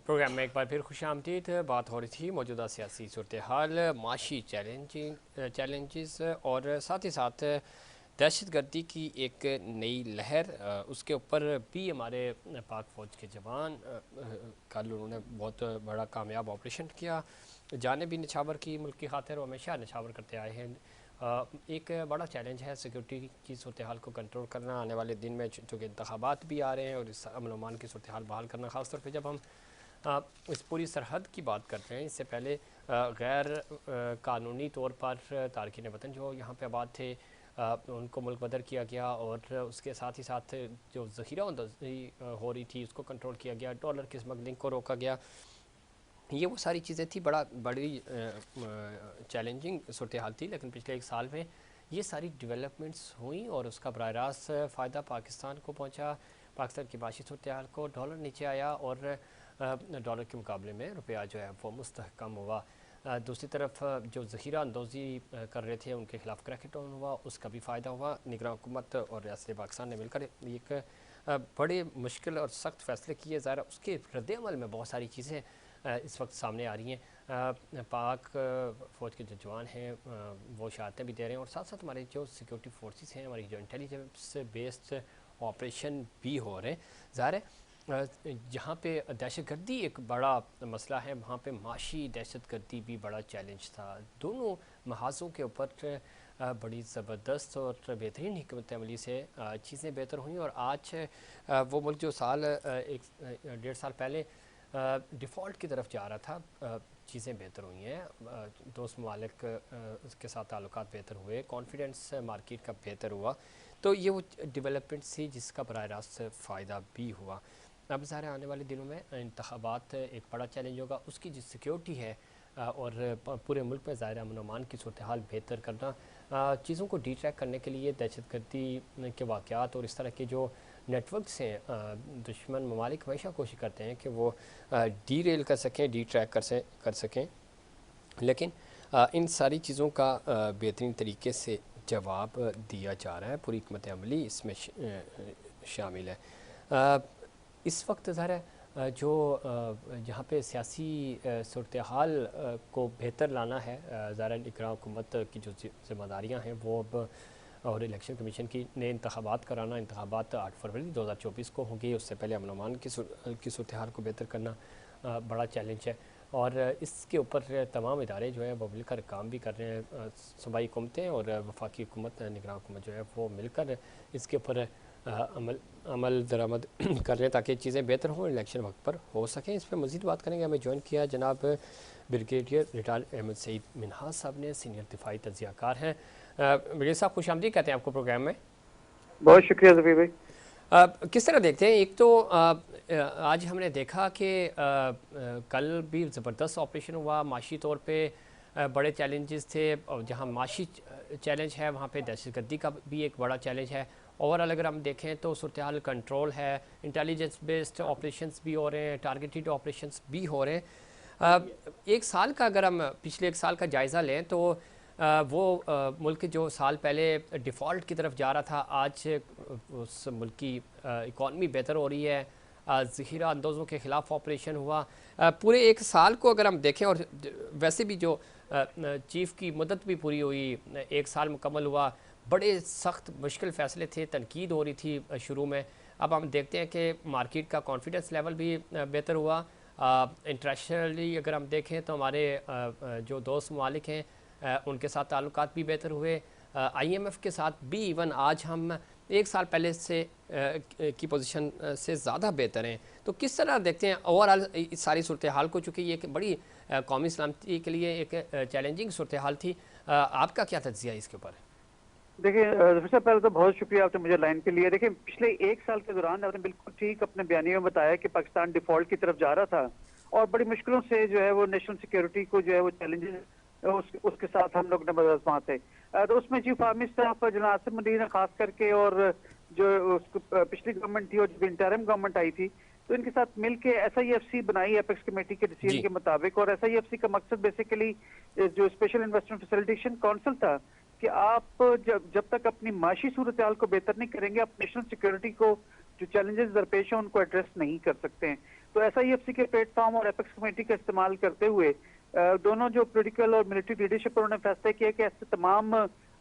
Programme में एक बार फिर खुशामदीद। बात हो रही थी मौजूदा सियासी सूरत हाल, माशी चैलेंजेस और साथ ही साथ दहशत गर्दी की एक नई लहर। उसके ऊपर भी हमारे पाक फ़ौज के जवान कल उन्होंने बहुत बड़ा कामयाब ऑपरेशन किया। जाने भी निछावर की मुल्क की खातिर, वो हमेशा निछावर करते आए हैं। एक बड़ा चैलेंज है सिक्योरिटी की सूरत हाल को कंट्रोल करना। आने वाले दिन में चूँकि इंतखाबात भी आ रहे हैं और इस अमन अमान की सूरत हाल बहाल करना, ख़ासतौर पर जब हम इस पूरी सरहद की बात करते हैं। इससे पहले गैर कानूनी तौर पर तारकीन वतन जो यहाँ पे आबाद थे, उनको मुल्क बदर किया गया और उसके साथ ही साथ जो ज़ख़ीरा हो रही थी उसको कंट्रोल किया गया, डॉलर की स्मगलिंग को रोका गया। ये वो सारी चीज़ें थी, बड़ी चैलेंजिंग सूरत हाल थी। लेकिन पिछले एक साल में ये सारी डेवलपमेंट्स हुई और उसका बराह रास्त फ़ायदा पाकिस्तान को पहुँचा। पाकिस्तान की माशी सूरत हाल को, डॉलर नीचे आया और डॉलर के मुकाबले में रुपया जो है वो मुस्तहकम हुआ। दूसरी तरफ जो ज़ख़ीरा अंदोज़ी कर रहे थे उनके खिलाफ क्रैक डाउन हुआ, उसका भी फ़ायदा हुआ। निगरान हुकूमत और रियासत पाकिस्तान ने मिलकर एक बड़े मुश्किल और सख्त फ़ैसले किए। ज़ाहिर उसके रद्द-ए-अमल में बहुत सारी चीज़ें इस वक्त सामने आ रही हैं। पाक फ़ौज के जो जवान हैं वो शहादतें भी दे रहे हैं और साथ साथ हमारे जो सिक्योरिटी फोर्सेस हैं, हमारी जो इंटेलिजेंस बेस्ड ऑपरेशन भी हो रहे हैं। ज़ाहिर है जहाँ पे दहशत गर्दी एक बड़ा मसला है, वहाँ पे माशी दहशत गर्दी भी बड़ा चैलेंज था। दोनों महाज़ों के ऊपर बड़ी ज़बरदस्त और बेहतरीन हिकमत अमली से चीज़ें बेहतर हुई और आज वो मुल्क जो एक डेढ़ साल पहले डिफ़ॉल्ट की तरफ जा रहा था, चीज़ें बेहतर हुई हैं। दोस्त ममालिक उसके साथ ताल्लुकात बेहतर हुए, कॉन्फिडेंस मार्केट का बेहतर हुआ। तो ये वो डेवलपमेंट थी जिसका बराह रास्त फ़ायदा भी हुआ। अब ज़ाहिर आने वाले दिनों में इंतखाबात एक बड़ा चैलेंज होगा, उसकी जो सिक्योरिटी है और पूरे मुल्क में ज़ाहिर अमन अमान की सूरत हाल बेहतर करना, चीज़ों को डी ट्रैक करने के लिए दहशत गर्दी के वाक़यात और इस तरह के जो नेटवर्क्स हैं, दुश्मन ममालिक हमेशा कोशिश करते हैं कि वो डी रेल कर सकें, डी ट्रैक कर सकें। लेकिन इन सारी चीज़ों का बेहतरीन तरीके से जवाब दिया जा रहा है, पूरी हिकमत अमली इसमें शामिल है। इस वक्त ज़ाहिर है जो जहाँ पे सियासी सूरत हाल को बेहतर लाना है, ज़ाहिर निगरान हुकूमत की जो ज़िम्मेदारियाँ हैं वो अब और इलेक्शन कमीशन की ने इंतखाबात कराना, इंतखाबात 8 फरवरी 2024 को होंगी। उससे पहले अमन अमान की सूरत हाल को बेहतर करना बड़ा चैलेंज है और इसके ऊपर तमाम इदारे जो है वो मिलकर काम भी कर रहे हैं। सूबाई हुकूमतें और वफाकी हुकूमत, निगरान हुकूमत जो है वो मिलकर इसके ऊपर अमल दरामद कर रहे हैं ताकि चीज़ें बेहतर हों, इलेक्शन वक्त पर हो सकें। इस पर मज़ीद बात करेंगे। हमें ज्वाइन किया जनाब ब्रिगेडियर रिटायर्ड अहमद सईद मिनहास साहब ने, सीनियर दिफाई तज्ज़ियाकार हैं। ब्रिगेडियर साहब खुशामदीद कहते हैं आपको प्रोग्राम में। बहुत शुक्रिया ज़फ़ीर भाई। किस तरह देखते हैं, एक तो आज हमने देखा कि कल भी ज़बरदस्त ऑपरेशन हुआ, माशी तौर पे बड़े चैलेंजेस थे और जहाँ माशी चैलेंज है वहाँ पे दहशत गर्दी का भी एक बड़ा चैलेंज है। ओवरऑल अगर हम देखें तो सूरत हाल कंट्रोल है, इंटेलिजेंस बेस्ड ऑपरेशंस भी हो रहे हैं, टारगेटेड ऑपरेशंस भी हो रहे हैं। एक साल का अगर हम पिछले एक साल का जायज़ा लें तो वो मुल्क जो साल पहले डिफ़ॉल्ट की तरफ जा रहा था, आज उस मुल्क की इकॉनमी बेहतर हो रही है। ज़ख़ीरा अंदोज़ों के ख़िलाफ़ ऑपरेशन हुआ। पूरे एक साल को अगर हम देखें और वैसे भी जो चीफ़ की मदद भी पूरी हुई, एक साल मुकम्मल हुआ। बड़े सख्त मुश्किल फ़ैसले थे, तनकीद हो रही थी शुरू में। अब हम देखते हैं कि मार्केट का कॉन्फिडेंस लेवल भी बेहतर हुआ। इंटरनेशनली अगर हम देखें तो हमारे जो दोस्त ममालिक हैं उनके साथ ताल्लुकात भी बेहतर हुए। IMF के साथ भी इवन आज हम एक साल पहले से की पोजीशन से ज़्यादा बेहतर हैं। तो किस तरह देखते हैं ओवरऑल इस सारी सूरत हाल को, चूँकि ये एक बड़ी कौमी सलामती के लिए एक चैलेंजिंग सूरत हाल थी। आपका क्या तज्ज़िया है इसके ऊपर? देखिए सबसे पहले तो बहुत शुक्रिया आपने मुझे लाइन के लिए। देखिए पिछले एक साल के दौरान आपने बिल्कुल ठीक अपने बयानियों में बताया कि पाकिस्तान डिफॉल्ट की तरफ जा रहा था और बड़ी मुश्किलों से जो है वो नेशनल सिक्योरिटी को जो है वो चैलेंजेस उसके साथ हम लोग नंबर आजमा थे। तो उसमें चीफ आर्मी स्टाफ जनाब आसिफ मलिक ने खास करके और जो पिछली गवर्नमेंट थी और जब इंटरिम गवर्नमेंट आई थी तो इनके साथ मिलके SIFC बनाई एपेक्स कमेटी के डिसीजन के मुताबिक। और SIFC का मकसद बेसिकली जो स्पेशल इन्वेस्टमेंट फैसिलिटेशन काउंसिल था कि आप जब तक अपनी माशी सूरत हाल को बेहतर नहीं करेंगे, आप नेशनल सिक्योरिटी को जो चैलेंजेस दरपेश हैं उनको एड्रेस नहीं कर सकते हैं। तो SIFC के प्लेटफॉर्म और एपेक्स कमेटी का इस्तेमाल करते हुए दोनों जो पॉलिटिकल और मिलिट्री लीडरशिप पर उन्होंने फैसला किया कि ऐसे तमाम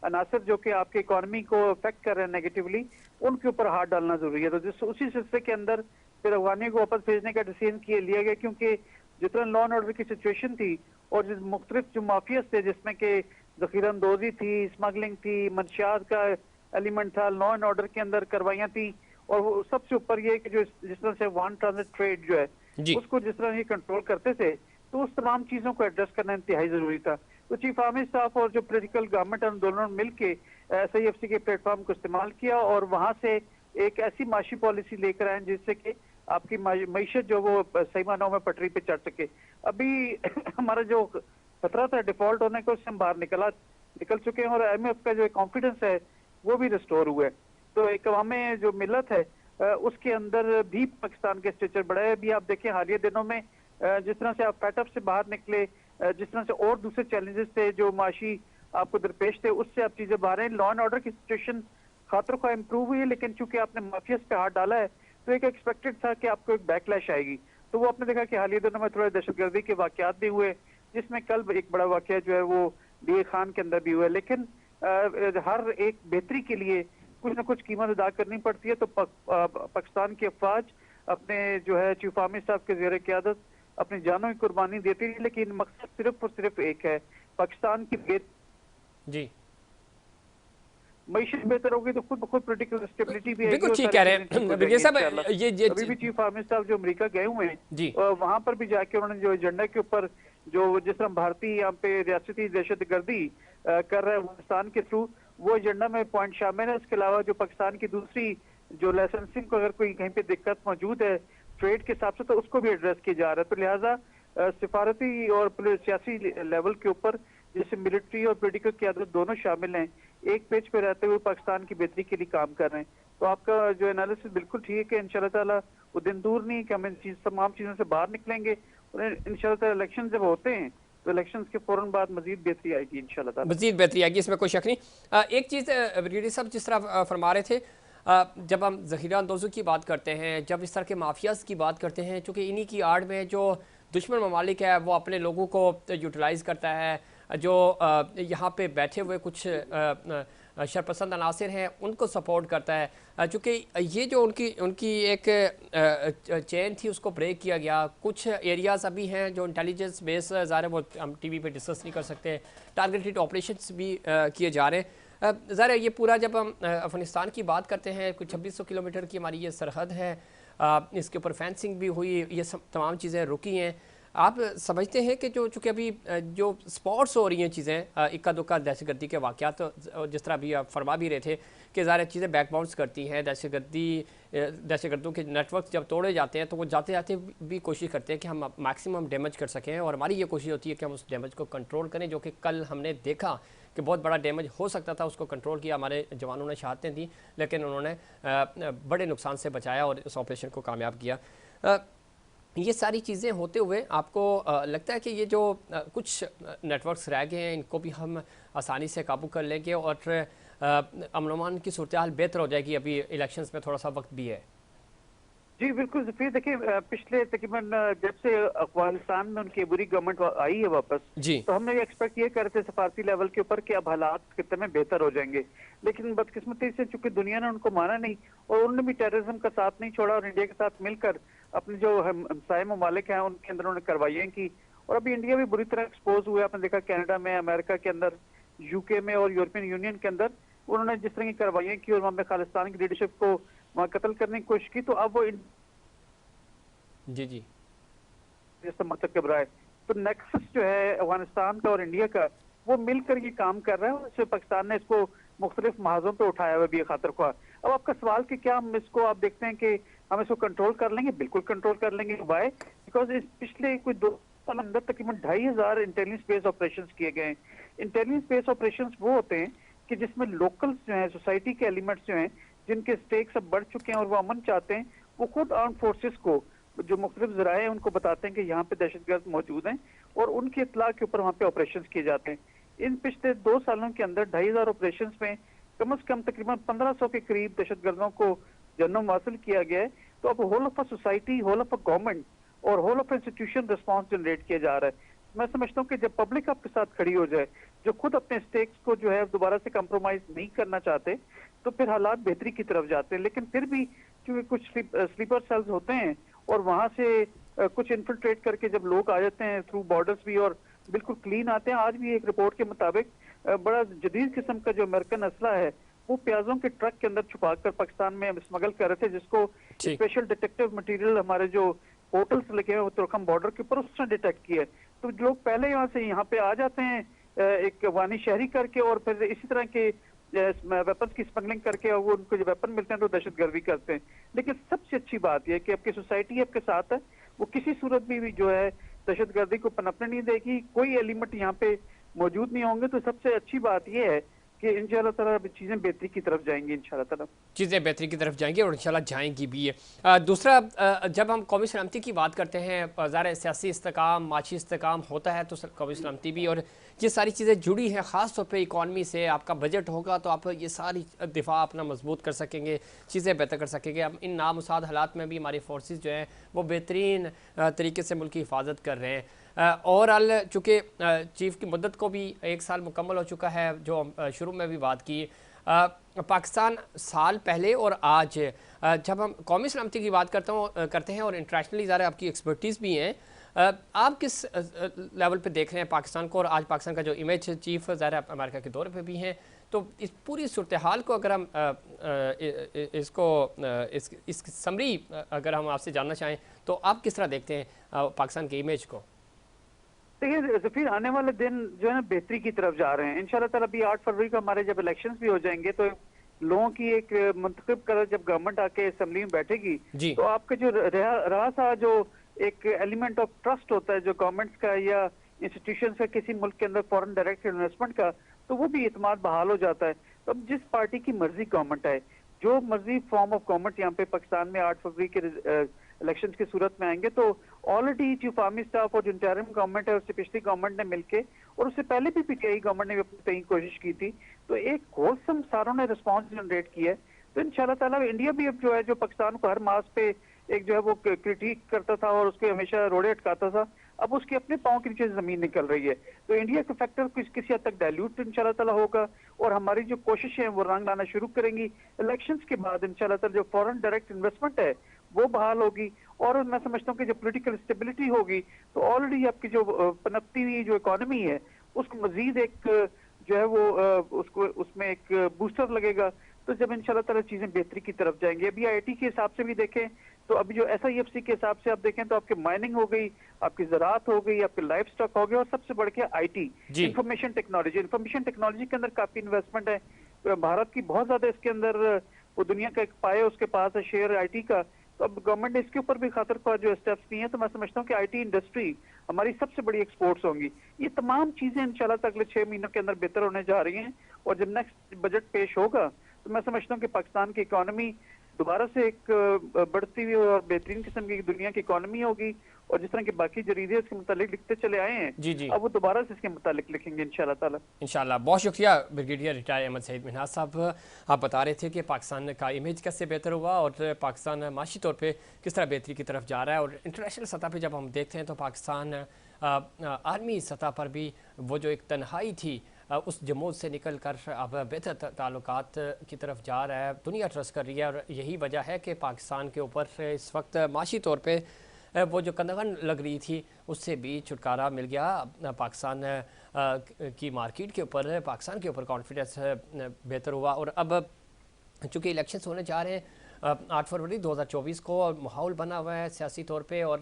अनासर जो कि आपके इकोनॉमी को अफेक्ट कर रहे हैं नेगेटिवली, उनके ऊपर हाथ डालना जरूरी है। तो जिस उसी सिलसिले के अंदर फिर अफगानियों को वापस भेजने का डिसीजन लिया गया, क्योंकि जितना लॉ एंड ऑर्डर की सिचुएशन थी और जिस मुख्तलिफ जो माफियाज थे, जिसमें कि जखीरा अंदोजी थी, स्मगलिंग थी, मंशियात का एलिमेंट था, लॉ एंड ऑर्डर के अंदर कार्रवाइयां थी, और वो सबसे ऊपर ये कि जो जिस तरह से वन ट्रांजिट ट्रेड जो है उसको जिस तरह ये कंट्रोल करते थे, तो उस तमाम चीजों को एड्रेस करना इंतहाई जरूरी था। तो चीफ आर्मी स्टाफ और जो पॉलिटिकल गवर्नमेंट है, उन दोनों ने मिलकर SIFC के प्लेटफॉर्म को इस्तेमाल किया और वहां से एक ऐसी माशी पॉलिसी लेकर आए जिससे कि आपकी मईशत जो वो सही मानों में पटरी पे चढ़ सके। अभी हमारा जो खतरा था डिफॉल्ट होने का, उससे हम बाहर निकल चुके हैं और IMF का जो कॉन्फिडेंस है वो भी रिस्टोर हुआ है। तो एक अवामी जो मिलत है उसके अंदर भी पाकिस्तान के स्टेचर बढ़ा है। अभी आप देखें हालिया दिनों में जिस तरह से आप पैटअप से बाहर निकले, जिस तरह से और दूसरे चैलेंजेस थे जो माशी आपको दरपेश थे, उससे आप चीजें बाहर हैं। लॉ एंड ऑर्डर की सिचुएशन खातरों का इम्प्रूव हुई है, लेकिन चूंकि आपने माफियाज पे हाथ डाला है तो एक एक्सपेक्टेड था कि आपको एक बैकलैश आएगी। तो वो आपने देखा कि हालिया दिनों में थोड़े दहशतगर्दी के वाकयात भी हुए, जिसमें कल एक बड़ा वाकया जो है वो DA खान के अंदर भी हुआ है। लेकिन हर एक बेहतरी के लिए कुछ ना कुछ कीमत अदा करनी पड़ती है। तो पाकिस्तान की अफवाज अपने जो है चीफ आर्मी स्टाफ के ज़ेरे क़यादत अपनी जानों की कुर्बानी देती है, लेकिन मकसद सिर्फ और सिर्फ एक है, पाकिस्तान की जी मईशत बेहतर होगी तो खुद ब खुद पोलिटिकल स्टेबिलिटी भी आएगी। बिल्कुल ठीक कह रहे हैं ब्रिगेडियर साहब। ये अभी भी चीफ आर्मी स्टाफ जो अमेरिका गए हुए हैं जी, वहां पर भी जाके उन्होंने जो एजेंडा के ऊपर जो जिस तरह भारतीय यहाँ पे रियासती दहशतगर्दी कर रहे हैं अफगानिस्तान के थ्रू, वो एजेंडा में पॉइंट शामिल है। इसके अलावा जो पाकिस्तान की दूसरी जो लाइसेंसिंग को अगर कोई कहीं पे दिक्कत मौजूद है ट्रेड के हिसाब से, तो उसको भी एड्रेस किया जा रहा है। तो लिहाजा सिफारती और सियासी लेवल के ऊपर जैसे मिलिट्री और पोलिटिकल क़यादत दोनों शामिल हैं, एक पेज पे रहते हुए पाकिस्तान की बेहतरी के लिए काम कर रहे हैं। तो आपका जो एनालिसिस बिल्कुल ठीक है कि इंशाल्लाह ताला वो दिन दूर नहीं कि हम इन तमाम चीजों से बाहर निकलेंगे और इंशाल्लाह ताला इलेक्शन जब होते हैं तो इलेक्शन के फौरन बाद मजीद बेहतरी आएगी इंशाल्लाह ताला। मजीद बेहतरी आएगी, इसमें कोई शक नहीं। एक चीज़ ब्रिगेडियर साहब जिस तरह फरमा रहे थे, जब हम ज़ख़ीरा अंदोज़ों की बात करते हैं, जब इस तरह के माफियाज़ की बात करते हैं, चूँकि इन्हीं की आड़ में जो दुश्मन ममालिक है वो अपने लोगों को यूटिलाइज़ करता है, जो यहाँ पे बैठे हुए कुछ शरपसंद अनासिर हैं उनको सपोर्ट करता है। चूँकि ये जो उनकी एक चेन थी उसको ब्रेक किया गया। कुछ एरियाज़ अभी हैं जो इंटेलिजेंस बेस ज़ाहिर है वो हम TV पे डिस्कस नहीं कर सकते, टारगेटेड ऑपरेशंस भी किए जा रहे हैं। ज़ाहिर है ये पूरा जब हम अफ़गानिस्तान की बात करते हैं, कुछ 2600 किलोमीटर की हमारी ये सरहद है, इसके ऊपर फेंसिंग भी हुई, ये सब तमाम चीज़ें रुकी हैं। आप समझते हैं कि जो चूँकि अभी जो स्पॉट्स हो रही हैं चीज़ें, इक्का दुक्का दहशतगर्दी के वाक़यात, तो जिस तरह अभी आप फरमा भी रहे थे कि ज़ाहिर चीज़ें बैकबाउंस करती हैं, दहशतगर्दों के नेटवर्क जब तोड़े जाते हैं तो वो जाते जाते भी कोशिश करते हैं कि हम मैक्सिमम डैमेज कर सकें, और हमारी ये कोशिश होती है कि हम उस डैमेज को कंट्रोल करें, जो कि कल हमने देखा कि बहुत बड़ा डैमेज हो सकता था, उसको कंट्रोल किया, हमारे जवानों ने शहादतें दी, लेकिन उन्होंने बड़े नुकसान से बचाया और इस ऑपरेशन को कामयाब किया। ये सारी चीज़ें होते हुए आपको लगता है कि ये जो कुछ नेटवर्क्स रह गए हैं इनको भी हम आसानी से काबू कर लेंगे और अमन अमान की सूरत हाल बेहतर हो जाएगी? अभी इलेक्शंस में थोड़ा सा वक्त भी है। जी बिल्कुल ज़फ़ीर, देखिए पिछले तकरीबन जब से अफगानिस्तान में उनकी बुरी गवर्नमेंट आई है वापस, तो हमने ये एक्सपेक्ट ये कर रहे थे सफारती लेवल के ऊपर कि अब हालात कितने में बेहतर हो जाएंगे, लेकिन बदकिस्मती से चूंकि दुनिया ने उनको माना नहीं और उन्होंने भी टेररिज्म का साथ नहीं छोड़ा और इंडिया के साथ मिलकर अपने जो हमसाय ममालिक हैं उनके अंदर उन्होंने कार्रवाइयाँ की, और अभी इंडिया भी बुरी तरह एक्सपोज हुआ। आपने देखा कनाडा में, अमेरिका के अंदर, UK में और यूरोपियन यूनियन के अंदर उन्होंने जिस तरह की कार्रवाइयाँ की और वहाँ पे खालिस्तान की लीडरशिप को वहाँ कत्ल करने की कोशिश की, तो अब वो जी समर्थक घबराए। तो नेक्सस जो है अफगानिस्तान का और इंडिया का, वो मिलकर ये काम कर रहा है और इससे पाकिस्तान ने इसको मुख्तलिफ महाजों पे उठाया हुआ भी खातर ख्वाह। अब आपका सवाल कि क्या हम इसको, आप देखते हैं कि हम इसको कंट्रोल कर लेंगे? बिल्कुल कंट्रोल कर लेंगे। वाई? बिकॉज इस पिछले कोई 2 साल अंदर तकरीबन 2500 इंटेलिजेंस बेस्ड ऑपरेशंस किए गए हैं। इंटेलिजेंस बेस्ड ऑपरेशंस वो होते हैं कि जिसमें लोकल्स जो हैं, सोसाइटी के एलिमेंट्स जो हैं, जिनके स्टेक्स अब बढ़ चुके हैं और वो अमन चाहते हैं, वो खुद आर्म फोर्सेस को जो मुख्तलिफ ज़राए हैं उनको बताते हैं कि यहाँ पे दहशतगर्द मौजूद हैं और उनकी इत्तला के ऊपर वहाँ पे ऑपरेशन किए जाते हैं। इन पिछले 2 सालों के अंदर 2500 ऑपरेशन में कम से कम तकरीबन 1500 के करीब दहशतगर्दों को जन्म हासिल किया गया है। तो अब whole of a society, whole of a government और whole of institution response generate किया जा रहा है। मैं समझता हूँ कि जब पब्लिक आपके साथ खड़ी हो जाए, जो खुद अपने स्टेक्स को जो है दोबारा से कंप्रोमाइज नहीं करना चाहते, तो फिर हालात बेहतरी की तरफ जाते हैं। लेकिन फिर भी क्योंकि कुछ स्लीपर सेल्स होते हैं और वहां से कुछ इन्फिल्ट्रेट करके जब लोग आ जाते हैं थ्रू बॉर्डर्स भी और बिल्कुल क्लीन आते हैं। आज भी एक रिपोर्ट के मुताबिक बड़ा जदीद किस्म का जो अमेरिकन असला है वो प्याजों के ट्रक के अंदर छुपाकर पाकिस्तान में स्मगल कर रहे थे, जिसको स्पेशल डिटेक्टिव मटेरियल हमारे जो पोर्टल्स लगे हैं तुर्कम बॉर्डर के ऊपर उसने डिटेक्ट किया है। तो लोग पहले यहाँ पे आ जाते हैं एक वानी शहरी करके और फिर इसी तरह के वेपन्स की स्मगलिंग करके और वो उनको जो वेपन मिलते हैं तो दहशतगर्दी करते हैं। लेकिन सबसे अच्छी बात यह है कि आपकी सोसाइटी आपके साथ है, वो किसी सूरत में भी जो है दहशतगर्दी को पनपने नहीं देगी, कोई एलिमेंट यहाँ पे मौजूद नहीं होंगे। तो सबसे अच्छी बात यह है कि इंशाल्लाह ताला चीजें बेहतरी की तरफ जाएंगी, इंशाल्लाह ताला चीज़ें बेहतरी की तरफ जाएंगी और इंशाल्लाह जाएंगी भी है। दूसरा, जब हम कौमी सलामती की बात करते हैं, ज़ाहिर सियासी इस्तेकाम, माशी इस्तेकाम होता है तो कौमी सलामती भी, और ये सारी चीज़ें जुड़ी हैं ख़ास तौर पे इकॉनमी से। आपका बजट होगा तो आप ये सारी दिफा अपना मजबूत कर सकेंगे, चीज़ें बेहतर कर सकेंगे। अब इन नामुसाद हालात में भी हमारी फोर्सेस जो हैं वो बेहतरीन तरीके से मुल्क की हिफाजत कर रहे हैं। ओवरऑल चूँकि चीफ़ की मुद्दत को भी 1 साल मुकम्मल हो चुका है, जो शुरू में भी बात की, पाकिस्तान साल पहले और आज जब हम कौमी सलामती की बात करते हैं और इंटरनेशनली ज़्यादा आपकी एक्सपर्टीज़ भी हैं, आप किस लेवल पे देख रहे हैं पाकिस्तान को? और आज पाकिस्तान का जो इमेज चीफ ज़ाहिर अमेरिका के दौरे पे भी हैं, तो इस पूरी सूरत हाल को अगर हम इसकी समरी अगर हम आपसे जानना चाहें तो आप किस तरह देखते हैं पाकिस्तान के इमेज को? देखिए जफीर, आने वाले दिन जो है ना बेहतरी की तरफ जा रहे हैं इंशाल्लाह ताला। अभी 8 फरवरी को हमारे जब इलेक्शंस भी हो जाएंगे तो लोगों की एक मुंतखब कर जब गवर्नमेंट आके असेंबली में बैठेगी तो आपके जो रहा था जो एक एलिमेंट ऑफ ट्रस्ट होता है जो गवर्नमेंट्स का या इंस्टीट्यूशन का किसी मुल्क के अंदर फॉरेन डायरेक्ट इन्वेस्टमेंट का, तो वो भी इत्मीनान बहाल हो जाता है। तो अब जिस पार्टी की मर्जी गवर्नमेंट है, जो मर्जी फॉर्म ऑफ गवर्नमेंट यहाँ पे पाकिस्तान में 8 फरवरी के इलेक्शंस की सूरत में आएंगे, तो ऑलरेडी जो फार्मी स्टाफ और जो इंटरिम गवर्नमेंट है उससे पिछली गवर्नमेंट ने मिलके और उससे पहले भी पीटीआई गवर्नमेंट ने भी अपनी कई कोशिश की थी, तो एक होलसम सारों ने रिस्पॉन्स जनरेट किया है। तो इंशाल्लाह ताला इंडिया भी अब जो है जो पाकिस्तान को हर मास पे एक जो है वो क्रिटिक करता था और उसके हमेशा रोड़े अटकाता था, अब उसके अपने पाँव के नीचे जमीन निकल रही है। तो इंडिया का फैक्टर किसी हद तक डायल्यूट इंशाल्लाह ताला होगा और हमारी जो कोशिशें हैं वो रंग लाना शुरू करेंगी। इलेक्शंस के बाद इंशाल्लाह ताला जो फॉरेन डायरेक्ट इन्वेस्टमेंट है वो बहाल होगी और मैं समझता हूँ कि जो पॉलिटिकल स्टेबिलिटी होगी तो ऑलरेडी आपकी जो पनपती हुई जो इकोनॉमी है उसको मजीद एक जो है वो उसको उसमें एक बूस्टर लगेगा। तो जब इंशाल्लाह ताला चीजें बेहतरी की तरफ जाएंगी, अभी आईटी के हिसाब से भी देखें तो अभी जो एसआईएफसी के हिसाब से आप देखें तो आपकी माइनिंग हो गई, आपकी ज़राअत हो गई, आपके लाइफ स्टॉक हो गए और सबसे बढ़ के आईटी इंफॉर्मेशन टेक्नोलॉजी के अंदर काफी इन्वेस्टमेंट है। भारत की बहुत ज्यादा इसके अंदर वो दुनिया का एक पाया उसके पास है शेयर आईटी का। तो अब गवर्नमेंट ने इसके ऊपर भी खातर का जो स्टेप्स लिए हैं, तो मैं समझता हूँ कि आईटी इंडस्ट्री हमारी सबसे बड़ी एक्सपोर्ट्स होंगी। ये तमाम चीजें इंशाल्लाह अगले 6 महीनों के अंदर बेहतर होने जा रही हैं और जब नेक्स्ट बजट पेश होगा तो मैं समझता हूँ कि पाकिस्तान की इकोनॉमी दोबारा से एक बढ़ती हुई और बेहतरीन किस्म की दुनिया की इकोनॉमी होगी और जिस तरह के बाकी जरीदे इसके मुतालिक लिखते चले आए हैं जी अब वो दोबारा से इसके मुतालिक लिखेंगे इंशाल्लाह ताला। इंशाल्लाह। बहुत शुक्रिया ब्रिगेडियर रिटायर अहमद सईद मिन्हाज साहब। आप बता रहे थे कि पाकिस्तान का इमेज कैसे बेहतर हुआ और पाकिस्तान माशी तौर पे किस तरह बेहतरी की तरफ जा रहा है, और इंटरनेशनल सतह पे जब हम देखते हैं तो पाकिस्तान आलमी सतह पर भी वो जो एक तन्हाई थी उस जमूद से निकल कर अब बेहतर ताल्लुकात की तरफ जा रहा है, दुनिया ट्रस्ट कर रही है। और यही वजह है कि पाकिस्तान के ऊपर इस वक्त माशी तौर पे वो जो कंदगन लग रही थी उससे भी छुटकारा मिल गया। पाकिस्तान की मार्केट के ऊपर, पाकिस्तान के ऊपर कॉन्फिडेंस बेहतर हुआ। और अब चूँकि इलेक्शंस होने जा रहे हैं 8 फरवरी 2024 को, और माहौल बना हुआ है सियासी तौर पे और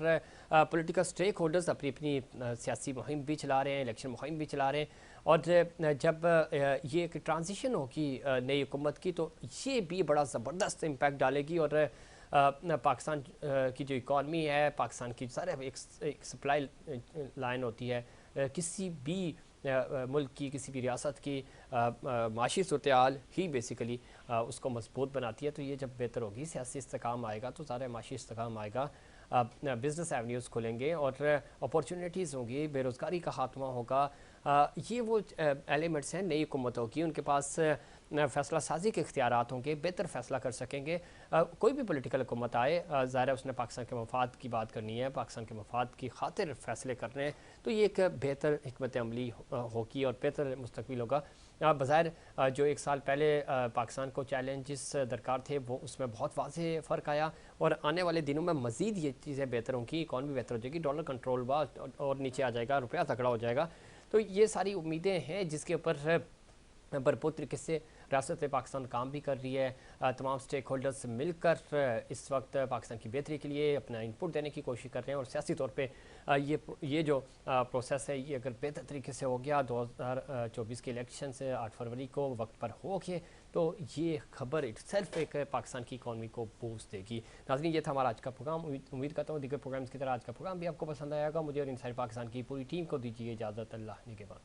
पॉलिटिकल स्टेक होल्डर्स अपनी अपनी सियासी मुहिम भी चला रहे हैं, इलेक्शन मुहिम भी चला रहे हैं। और जब ये एक ट्रांजिशन होगी नई हुकूमत की तो ये भी बड़ा ज़बरदस्त इम्पैक्ट डालेगी और पाकिस्तान की जो इकॉनमी है, पाकिस्तान की सारे एक सप्लाई लाइन होती है किसी भी मुल्क की, किसी भी रियासत की माशी सूरत हाल ही बेसिकली उसको मजबूत बनाती है। तो ये जब बेहतर होगी, सियासी इस्तेकाम आएगा तो सारा माशी इस्तेकाम आएगा, बिज़नेस एवेन्यूज़ खुलेंगे और अपॉर्चुनिटीज़ होंगी, बेरोज़गारी का खात्मा होगा। ये वो एलिमेंट्स हैं नई हुकूमतों की, उनके पास फ़ैसला साजी के इख्तियारात होंगे, बेहतर फ़ैसला कर सकेंगे। कोई भी पॉलिटिकल हुकूमत आए, ज़ाहिर है उसने पाकिस्तान के मफाद की बात करनी है, पाकिस्तान के मफाद की खातिर फ़ैसले करने हैं, तो ये एक बेहतर हिकमत अमली होगी और बेहतर मुस्तकबिल होगा। बज़ाहिर जो एक साल पहले पाकिस्तान को चैलेंजेस दरकार थे, वो उसमें बहुत वाज़ेह फ़र्क आया और आने वाले दिनों में मज़ीद ये चीज़ें बेहतर होंगी, इकॉनमी बेहतर हो जाएगी, डॉलर कंट्रोल हुआ और नीचे आ जाएगा, रुपया तगड़ा हो जाएगा। तो ये सारी उम्मीदें हैं जिसके ऊपर भरपूर तरीके से रियासत पाकिस्तान काम भी कर रही है। तमाम स्टेक होल्डर्स मिलकर इस वक्त पाकिस्तान की बेहतरी के लिए अपना इनपुट देने की कोशिश कर रहे हैं और सियासी तौर पे ये जो प्रोसेस है, ये अगर बेहतर तरीके से हो गया, 2024 के इलेक्शन से 8 फरवरी को वक्त पर हो गए, तो ये खबर इटसेल्फ एक पाकिस्तान की इकॉनमी को बूस्ट देगी। नाज़रीन, ये था हमारा आज का प्रोग्राम। उम्मीद करता हूँ दीगर प्रोग्राम्स की तरह आज का प्रोग्राम भी आपको पसंद आएगा। मुझे और इनसाइड पाकिस्तान की पूरी टीम को दीजिए इजाज़त। अल्लाह निगहबान।